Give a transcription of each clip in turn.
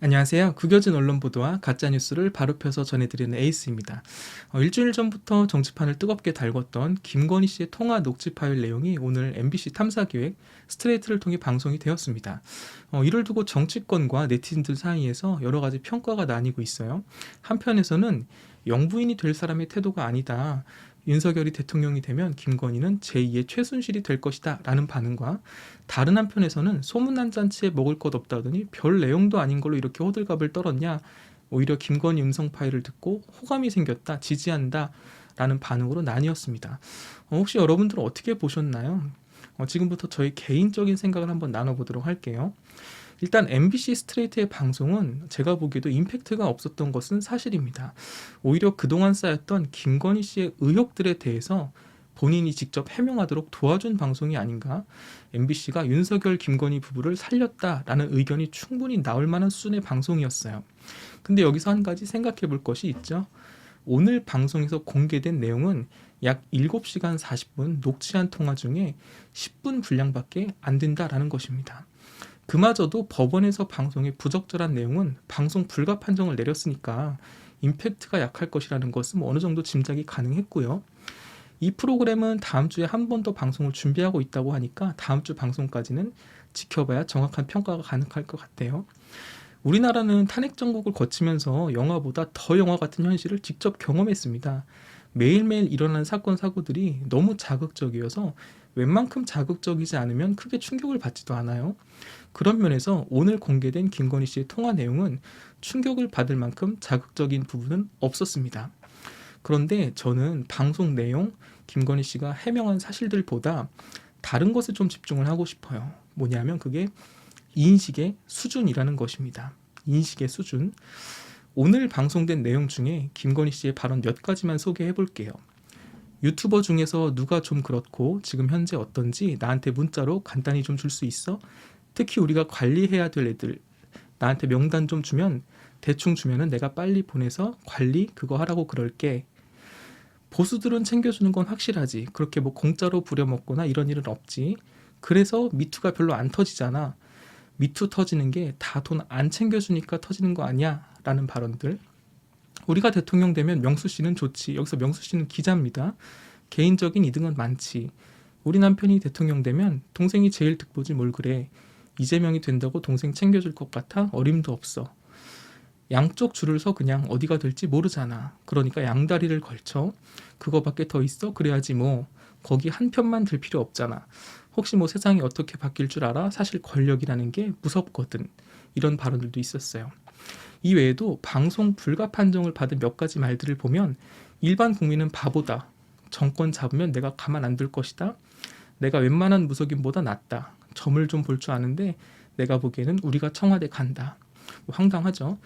안녕하세요. 구겨진 언론 보도와 가짜뉴스를 바로 펴서 전해드리는 에이스입니다. 일주일 전부터 정치판을 뜨겁게 달궜던 김건희 씨의 통화 녹취 파일 내용이 오늘 MBC 탐사기획 스트레이트를 통해 방송이 되었습니다. 이를 두고 정치권과 네티즌들 사이에서 여러 가지 평가가 나뉘고 있어요. 한편에서는 영부인이 될 사람의 태도가 아니다. 윤석열이 대통령이 되면 김건희는 제2의 최순실이 될 것이다 라는 반응과, 다른 한편에서는 소문난 잔치에 먹을 것 없다더니 별 내용도 아닌 걸로 이렇게 호들갑을 떨었냐, 오히려 김건희 음성 파일을 듣고 호감이 생겼다, 지지한다 라는 반응으로 나뉘었습니다. 혹시 여러분들은 어떻게 보셨나요? 지금부터 저희 개인적인 생각을 한번 나눠보도록 할게요. 일단 MBC 스트레이트의 방송은 제가 보기에도 임팩트가 없었던 것은 사실입니다. 오히려 그동안 쌓였던 김건희 씨의 의혹들에 대해서 본인이 직접 해명하도록 도와준 방송이 아닌가. MBC가 윤석열 김건희 부부를 살렸다라는 의견이 충분히 나올 만한 수준의 방송이었어요. 근데 여기서 한 가지 생각해 볼 것이 있죠. 오늘 방송에서 공개된 내용은 약 7시간 40분 녹취한 통화 중에 10분 분량밖에 안 된다라는 것입니다. 그마저도 법원에서 방송에 부적절한 내용은 방송 불가 판정을 내렸으니까 임팩트가 약할 것이라는 것은 어느 정도 짐작이 가능했고요. 이 프로그램은 다음 주에 한 번 더 방송을 준비하고 있다고 하니까 다음 주 방송까지는 지켜봐야 정확한 평가가 가능할 것 같아요. 우리나라는 탄핵 정국을 거치면서 영화보다 더 영화 같은 현실을 직접 경험했습니다. 매일매일 일어나는 사건 사고들이 너무 자극적이어서 웬만큼 자극적이지 않으면 크게 충격을 받지도 않아요. 그런 면에서 오늘 공개된 김건희 씨의 통화 내용은 충격을 받을 만큼 자극적인 부분은 없었습니다. 그런데 저는 방송 내용, 김건희 씨가 해명한 사실들보다 다른 것에 좀 집중을 하고 싶어요. 뭐냐면 그게 인식의 수준이라는 것입니다. 인식의 수준. 오늘 방송된 내용 중에 김건희 씨의 발언 몇 가지만 소개해 볼게요. 유튜버 중에서 누가 좀 그렇고 지금 현재 어떤지 나한테 문자로 간단히 좀 줄 수 있어? 특히 우리가 관리해야 될 애들 나한테 명단 좀 주면, 대충 주면은 내가 빨리 보내서 관리 그거 하라고 그럴게. 보수들은 챙겨주는 건 확실하지. 그렇게 뭐 공짜로 부려먹거나 이런 일은 없지. 그래서 미투가 별로 안 터지잖아. 미투 터지는 게 다 돈 안 챙겨주니까 터지는 거 아니야? 라는 발언들. 우리가 대통령 되면 명수 씨는 좋지. 여기서 명수 씨는 기자입니다. 개인적인 이득은 많지. 우리 남편이 대통령 되면 동생이 제일 득보지 뭘 그래. 이재명이 된다고 동생 챙겨줄 것 같아? 어림도 없어. 양쪽 줄을 서 그냥 어디가 될지 모르잖아. 그러니까 양다리를 걸쳐. 그거밖에 더 있어? 그래야지 뭐. 거기 한 편만 들 필요 없잖아. 혹시 뭐 세상이 어떻게 바뀔 줄 알아? 사실 권력이라는 게 무섭거든. 이런 발언들도 있었어요. 이 외에도 방송 불가 판정을 받은 몇 가지 말들을 보면, 일반 국민은 바보다. 정권 잡으면 내가 가만 안 둘 것이다. 내가 웬만한 무속인보다 낫다. 점을 좀 볼 줄 아는데 내가 보기에는 우리가 청와대 간다. 황당하죠.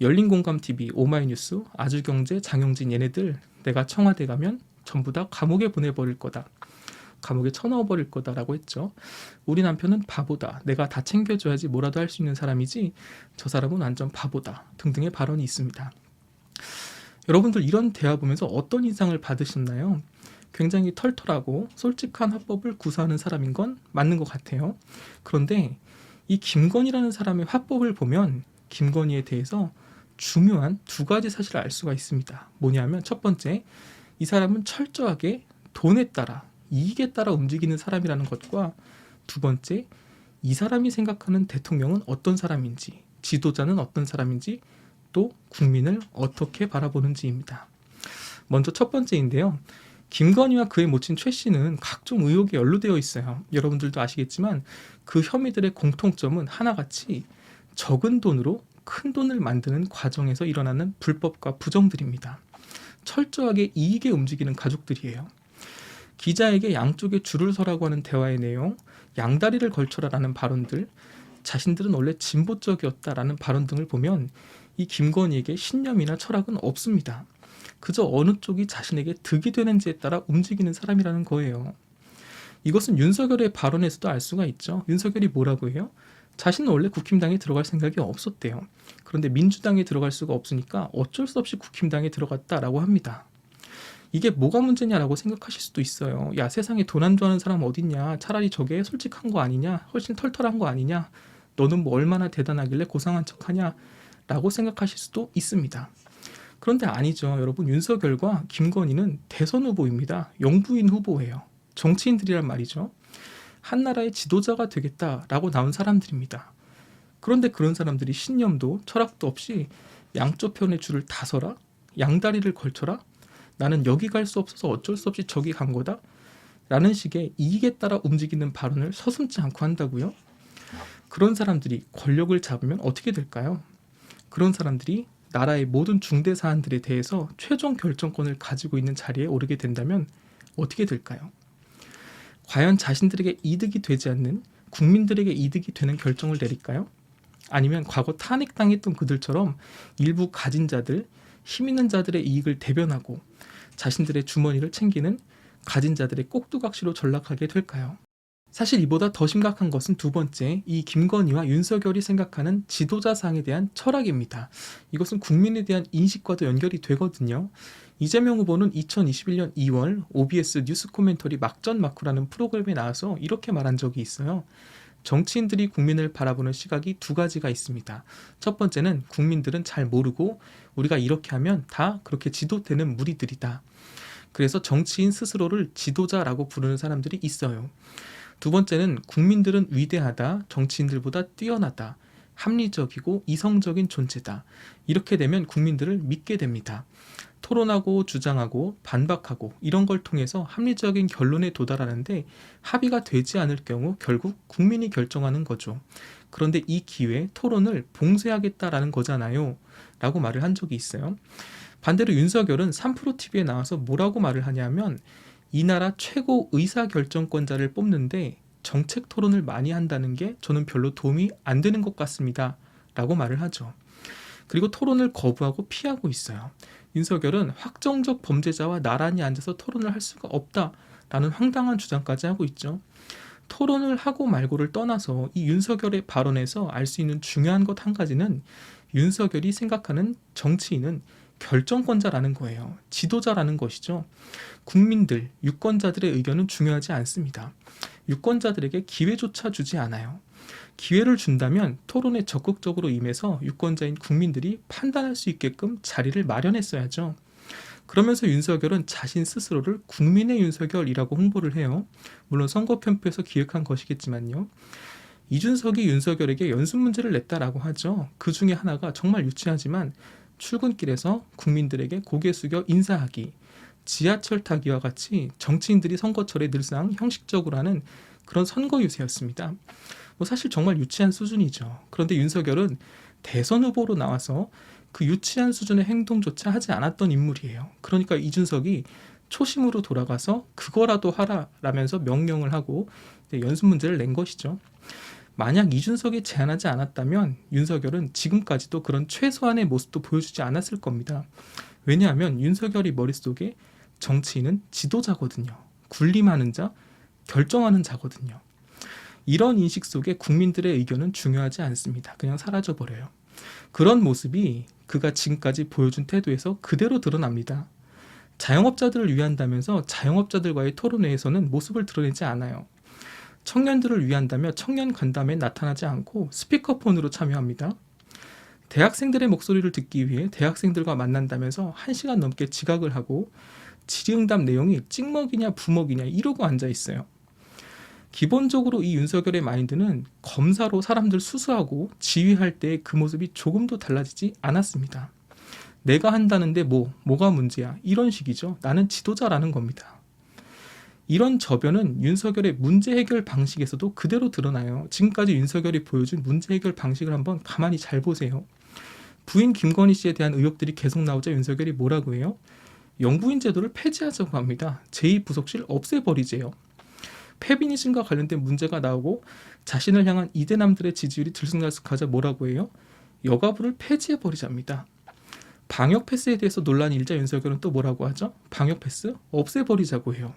열린공감TV, 오마이뉴스, 아주경제, 장영진 얘네들 내가 청와대 가면 전부 다 감옥에 보내버릴 거다. 감옥에 쳐넣어버릴 거다라고 했죠. 우리 남편은 바보다. 내가 다 챙겨줘야지 뭐라도 할 수 있는 사람이지 저 사람은 완전 바보다. 등등의 발언이 있습니다. 여러분들 이런 대화 보면서 어떤 인상을 받으셨나요? 굉장히 털털하고 솔직한 화법을 구사하는 사람인 건 맞는 것 같아요. 그런데 이 김건희라는 사람의 화법을 보면 김건희에 대해서 중요한 두 가지 사실을 알 수가 있습니다. 뭐냐면 첫 번째, 이 사람은 철저하게 돈에 따라, 이익에 따라 움직이는 사람이라는 것과, 두 번째, 이 사람이 생각하는 대통령은 어떤 사람인지, 지도자는 어떤 사람인지, 또 국민을 어떻게 바라보는지입니다. 먼저 첫 번째인데요. 김건희와 그의 모친 최 씨는 각종 의혹에 연루되어 있어요. 여러분들도 아시겠지만 그 혐의들의 공통점은 하나같이 적은 돈으로 큰 돈을 만드는 과정에서 일어나는 불법과 부정들입니다. 철저하게 이익에 움직이는 가족들이에요. 기자에게 양쪽에 줄을 서라고 하는 대화의 내용, 양다리를 걸쳐라라는 발언들, 자신들은 원래 진보적이었다라는 발언 등을 보면 이 김건희에게 신념이나 철학은 없습니다. 그저 어느 쪽이 자신에게 득이 되는지에 따라 움직이는 사람이라는 거예요. 이것은 윤석열의 발언에서도 알 수가 있죠. 윤석열이 뭐라고 해요? 자신은 원래 국힘당에 들어갈 생각이 없었대요. 그런데 민주당에 들어갈 수가 없으니까 어쩔 수 없이 국힘당에 들어갔다라고 합니다. 이게 뭐가 문제냐라고 생각하실 수도 있어요. 야, 세상에 돈 안 좋아하는 사람 어딨냐? 차라리 저게 솔직한 거 아니냐? 훨씬 털털한 거 아니냐? 너는 뭐 얼마나 대단하길래 고상한 척하냐? 라고 생각하실 수도 있습니다. 그런데 아니죠. 여러분, 윤석열과 김건희는 대선 후보입니다. 영부인 후보예요. 정치인들이란 말이죠. 한 나라의 지도자가 되겠다라고 나온 사람들입니다. 그런데 그런 사람들이 신념도 철학도 없이 양쪽 편의 줄을 다 서라? 양다리를 걸쳐라? 나는 여기 갈 수 없어서 어쩔 수 없이 저기 간 거다? 라는 식의 이익에 따라 움직이는 발언을 서슴지 않고 한다고요? 그런 사람들이 권력을 잡으면 어떻게 될까요? 그런 사람들이 나라의 모든 중대 사안들에 대해서 최종 결정권을 가지고 있는 자리에 오르게 된다면 어떻게 될까요? 과연 자신들에게 이득이 되지 않는, 국민들에게 이득이 되는 결정을 내릴까요? 아니면 과거 탄핵당했던 그들처럼 일부 가진 자들, 힘 있는 자들의 이익을 대변하고 자신들의 주머니를 챙기는 가진 자들의 꼭두각시로 전락하게 될까요? 사실 이보다 더 심각한 것은 두 번째, 이 김건희와 윤석열이 생각하는 지도자상에 대한 철학입니다. 이것은 국민에 대한 인식과도 연결이 되거든요. 이재명 후보는 2021년 2월 OBS 뉴스 코멘터리 막전막후라는 프로그램에 나와서 이렇게 말한 적이 있어요. 정치인들이 국민을 바라보는 시각이 두 가지가 있습니다. 첫 번째는 국민들은 잘 모르고 우리가 이렇게 하면 다 그렇게 지도되는 무리들이다. 그래서 정치인 스스로를 지도자라고 부르는 사람들이 있어요. 두 번째는 국민들은 위대하다, 정치인들보다 뛰어나다, 합리적이고 이성적인 존재다. 이렇게 되면 국민들을 믿게 됩니다. 토론하고 주장하고 반박하고 이런 걸 통해서 합리적인 결론에 도달하는데 합의가 되지 않을 경우 결국 국민이 결정하는 거죠. 그런데 이 기회에 토론을 봉쇄하겠다라는 거잖아요. 라고 말을 한 적이 있어요. 반대로 윤석열은 3프로TV에 나와서 뭐라고 말을 하냐면 이 나라 최고 의사결정권자를 뽑는데 정책 토론을 많이 한다는 게 저는 별로 도움이 안 되는 것 같습니다. 라고 말을 하죠. 그리고 토론을 거부하고 피하고 있어요. 윤석열은 확정적 범죄자와 나란히 앉아서 토론을 할 수가 없다라는 황당한 주장까지 하고 있죠. 토론을 하고 말고를 떠나서 이 윤석열의 발언에서 알 수 있는 중요한 것 한 가지는 윤석열이 생각하는 정치인은 결정권자라는 거예요. 지도자라는 것이죠. 국민들, 유권자들의 의견은 중요하지 않습니다. 유권자들에게 기회조차 주지 않아요. 기회를 준다면 토론에 적극적으로 임해서 유권자인 국민들이 판단할 수 있게끔 자리를 마련했어야죠. 그러면서 윤석열은 자신 스스로를 국민의 윤석열이라고 홍보를 해요. 물론 선거 편표에서 기획한 것이겠지만요. 이준석이 윤석열에게 연습 문제를 냈다라고 하죠. 그 중에 하나가 정말 유치하지만 출근길에서 국민들에게 고개 숙여 인사하기, 지하철 타기와 같이 정치인들이 선거철에 늘상 형식적으로 하는 그런 선거 유세였습니다. 사실 정말 유치한 수준이죠. 그런데 윤석열은 대선 후보로 나와서 그 유치한 수준의 행동조차 하지 않았던 인물이에요. 그러니까 이준석이 초심으로 돌아가서 그거라도 하라라면서 명령을 하고 연습 문제를 낸 것이죠. 만약 이준석이 제안하지 않았다면 윤석열은 지금까지도 그런 최소한의 모습도 보여주지 않았을 겁니다. 왜냐하면 윤석열이 머릿속에 정치인은 지도자거든요. 군림하는 자, 결정하는 자거든요. 이런 인식 속에 국민들의 의견은 중요하지 않습니다. 그냥 사라져버려요. 그런 모습이 그가 지금까지 보여준 태도에서 그대로 드러납니다. 자영업자들을 위한다면서 자영업자들과의 토론회에서는 모습을 드러내지 않아요. 청년들을 위한다며 청년 간담회에 나타나지 않고 스피커폰으로 참여합니다. 대학생들의 목소리를 듣기 위해 대학생들과 만난다면서 1시간 넘게 지각을 하고 질의응답 내용이 찍먹이냐 부먹이냐 이러고 앉아있어요. 기본적으로 이 윤석열의 마인드는 검사로 사람들 수수하고 지휘할 때 그 모습이 조금도 달라지지 않았습니다. 내가 한다는데 뭐가 문제야 이런 식이죠. 나는 지도자라는 겁니다. 이런 저변은 윤석열의 문제 해결 방식에서도 그대로 드러나요. 지금까지 윤석열이 보여준 문제 해결 방식을 한번 가만히 잘 보세요. 부인 김건희 씨에 대한 의혹들이 계속 나오자 윤석열이 뭐라고 해요? 영부인 제도를 폐지하자고 합니다. 제2부속실 없애버리재요. 페미니즘과 관련된 문제가 나오고 자신을 향한 이대남들의 지지율이 들쑥날쑥하자 뭐라고 해요? 여가부를 폐지해버리자입니다. 방역 패스에 대해서 논란이 일자 윤석열은 또 뭐라고 하죠? 방역 패스 없애버리자고 해요.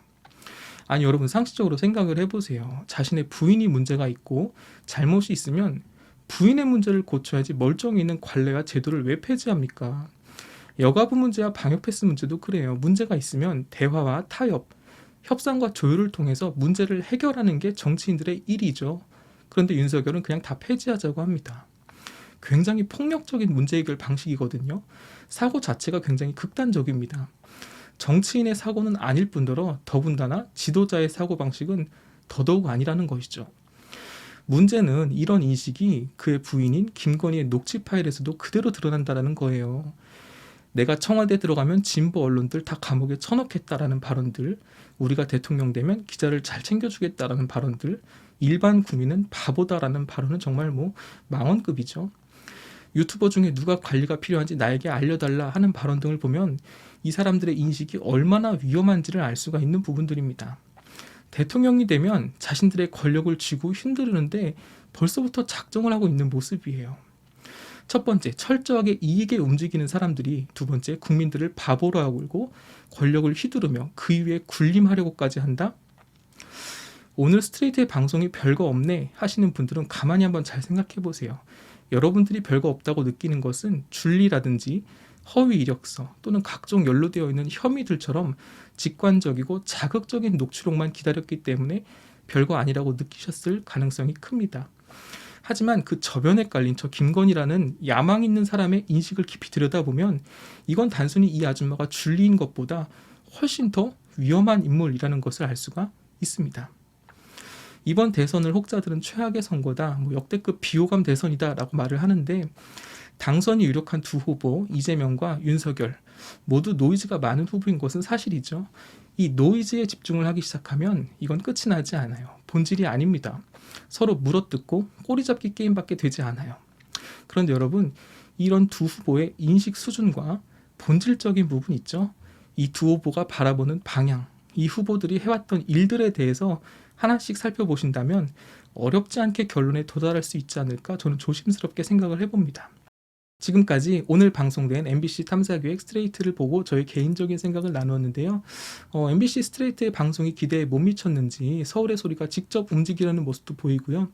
아니 여러분 상식적으로 생각을 해보세요. 자신의 부인이 문제가 있고 잘못이 있으면 부인의 문제를 고쳐야지 멀쩡히 있는 관례와 제도를 왜 폐지합니까? 여가부 문제와 방역 패스 문제도 그래요. 문제가 있으면 대화와 타협, 협상과 조율을 통해서 문제를 해결하는 게 정치인들의 일이죠. 그런데 윤석열은 그냥 다 폐지하자고 합니다. 굉장히 폭력적인 문제 해결 방식이거든요. 사고 자체가 굉장히 극단적입니다. 정치인의 사고는 아닐 뿐더러 더군다나 지도자의 사고방식은 더더욱 아니라는 것이죠. 문제는 이런 인식이 그의 부인인 김건희의 녹취 파일에서도 그대로 드러난다는 거예요. 내가 청와대 들어가면 진보 언론들 다 감옥에 쳐넣겠다라는 발언들, 우리가 대통령 되면 기자를 잘 챙겨주겠다라는 발언들, 일반 국민은 바보다라는 발언은 정말 망언급이죠. 유튜버 중에 누가 관리가 필요한지 나에게 알려달라 하는 발언 등을 보면 이 사람들의 인식이 얼마나 위험한지를 알 수가 있는 부분들입니다. 대통령이 되면 자신들의 권력을 쥐고 흔들는데 벌써부터 작정을 하고 있는 모습이에요. 첫 번째, 철저하게 이익에 움직이는 사람들이 두 번째, 국민들을 바보로 하고 있고 권력을 휘두르며 그 위에 군림하려고까지 한다? 오늘 스트레이트의 방송이 별거 없네 하시는 분들은 가만히 한번 잘 생각해 보세요. 여러분들이 별거 없다고 느끼는 것은 줄리라든지 허위 이력서 또는 각종 연루되어 있는 혐의들처럼 직관적이고 자극적인 녹취록만 기다렸기 때문에 별거 아니라고 느끼셨을 가능성이 큽니다. 하지만 그 저변에 깔린 저 김건희라는 야망 있는 사람의 인식을 깊이 들여다보면 이건 단순히 이 아줌마가 줄리인 것보다 훨씬 더 위험한 인물이라는 것을 알 수가 있습니다. 이번 대선을 혹자들은 최악의 선거다, 역대급 비호감 대선이다라고 말을 하는데 당선이 유력한 두 후보 이재명과 윤석열 모두 노이즈가 많은 후보인 것은 사실이죠. 이 노이즈에 집중을 하기 시작하면 이건 끝이 나지 않아요. 본질이 아닙니다. 서로 물어뜯고 꼬리잡기 게임밖에 되지 않아요. 그런데 여러분, 이런 두 후보의 인식 수준과 본질적인 부분 있죠. 이 두 후보가 바라보는 방향, 이 후보들이 해왔던 일들에 대해서 하나씩 살펴보신다면 어렵지 않게 결론에 도달할 수 있지 않을까 저는 조심스럽게 생각을 해봅니다. 지금까지 오늘 방송된 MBC 탐사기획 스트레이트를 보고 저의 개인적인 생각을 나누었는데요. MBC 스트레이트의 방송이 기대에 못 미쳤는지 서울의 소리가 직접 움직이려는 모습도 보이고요.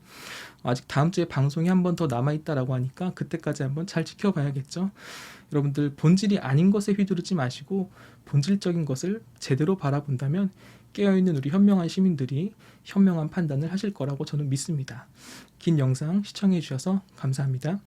아직 다음 주에 방송이 한 번 더 남아있다라고 하니까 그때까지 한번 잘 지켜봐야겠죠. 여러분들 본질이 아닌 것에 휘두르지 마시고 본질적인 것을 제대로 바라본다면 깨어있는 우리 현명한 시민들이 현명한 판단을 하실 거라고 저는 믿습니다. 긴 영상 시청해 주셔서 감사합니다.